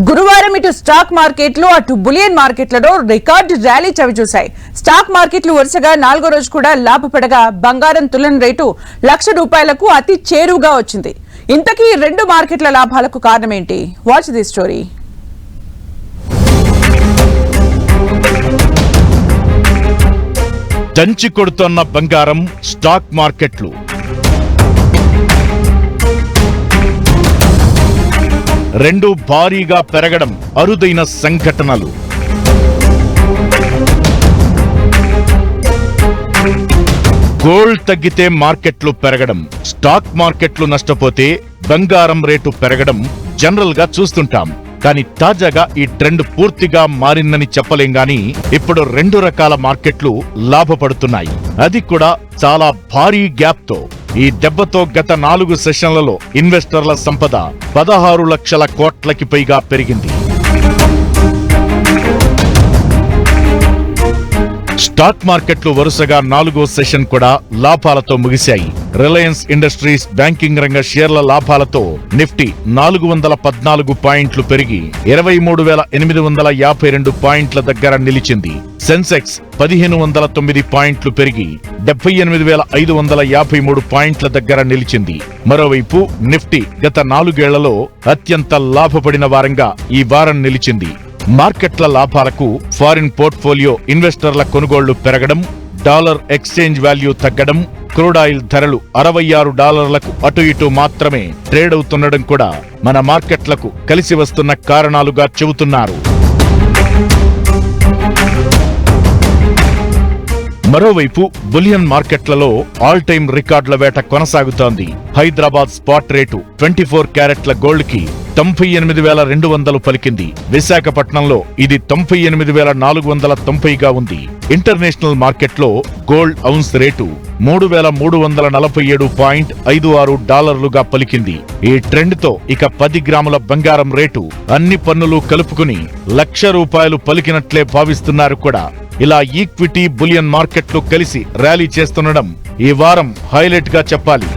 గురువారం ఇటు స్టాక్ మార్కెట్లు అటు బులియన్ మార్కెట్లలో రికార్డు ర్యాలీ చవిచూశాయి. స్టాక్ మార్కెట్లు వరుసగా 4వ రోజు కూడా లాభపడగా బంగారం తులన రేటు ₹1,00,000కు అతి చేరువగా వచ్చింది. ఇంతకీ రెండు మార్కెట్ల లాభాలకు కారణమేంటి? Watch the story. దంచి కొడుతున్న బంగారం, స్టాక్ మార్కెట్లు. రెండు భారీగా పెరగడం అరుదైన సంఘటనలు. గోల్డ్ తగ్గితే మార్కెట్లు పెరగడం, స్టాక్ మార్కెట్లు నష్టపోతే బంగారం రేటు పెరగడం జనరల్ గా చూస్తుంటాం. కానీ తాజాగా ఈ ట్రెండ్ పూర్తిగా మారిందని చెప్పలేం గాని ఇప్పుడు రెండు రకాల మార్కెట్లు లాభపడుతున్నాయి. అది కూడా చాలా భారీ గ్యాప్ తో. ఈ దెబ్బతో గత 4 సెషన్లలో ఇన్వెస్టర్ల సంపద 16 లక్షల కోట్లకి పైగా పెరిగింది. స్టాక్ మార్కెట్లు వరుసగా 4వ సెషన్ కూడా లాభాలతో ముగిశాయి. రిలయన్స్ ఇండస్ట్రీస్ బ్యాంకింగ్ రంగ షేర్ల లాభాలతో నిఫ్టీ 414 పాయింట్లు పెరిగి 23,852 పాయింట్ల దగ్గర నిలిచింది. సెన్సెక్స్ 1,509 పాయింట్లు పెరిగి 78,553 పాయింట్ల దగ్గర నిలిచింది. మరోవైపు నిఫ్టీ గత 4 ఏళ్లలో అత్యంత లాభపడిన వారంగా ఈ వారం నిలిచింది. మార్కెట్ల లాభాలకు ఫారిన్ పోర్ట్ఫోలియో ఇన్వెస్టర్ల కొనుగోళ్లు పెరగడం, డాలర్ ఎక్స్చేంజ్ వాల్యూ తగ్గడం, క్రూడాయిల్ ధరలు $60 అటు ఇటు మాత్రమే ట్రేడ్ అవుతుండడం కూడా మన మార్కెట్లకు కలిసి వస్తున్న కారణాలుగా చెబుతున్నారు. మరోవైపు బులియన్ మార్కెట్లలో ఆల్ టైమ్ రికార్డుల వేట కొనసాగుతోంది. హైదరాబాద్ స్పాట్ రేటు 24 క్యారెట్ల గోల్డ్ కి 98,200 పలికింది. విశాఖపట్నంలో ఇది 98,490గా ఉంది. ఇంటర్నేషనల్ మార్కెట్లో గోల్డ్ ఔన్స్ రేటు $3,347.56గా పలికింది. ఈ ట్రెండ్ తో ఇక 10 గ్రాముల బంగారం రేటు అన్ని పన్నులు కలుపుకుని ₹1,00,000 పలికినట్లే భావిస్తున్నారు కూడా. ఇలా ఈక్విటీ, బులియన్ మార్కెట్లు కలిసి ర్యాలీ చేస్తుండడం ఈ వారం హైలైట్ గా చెప్పాలి.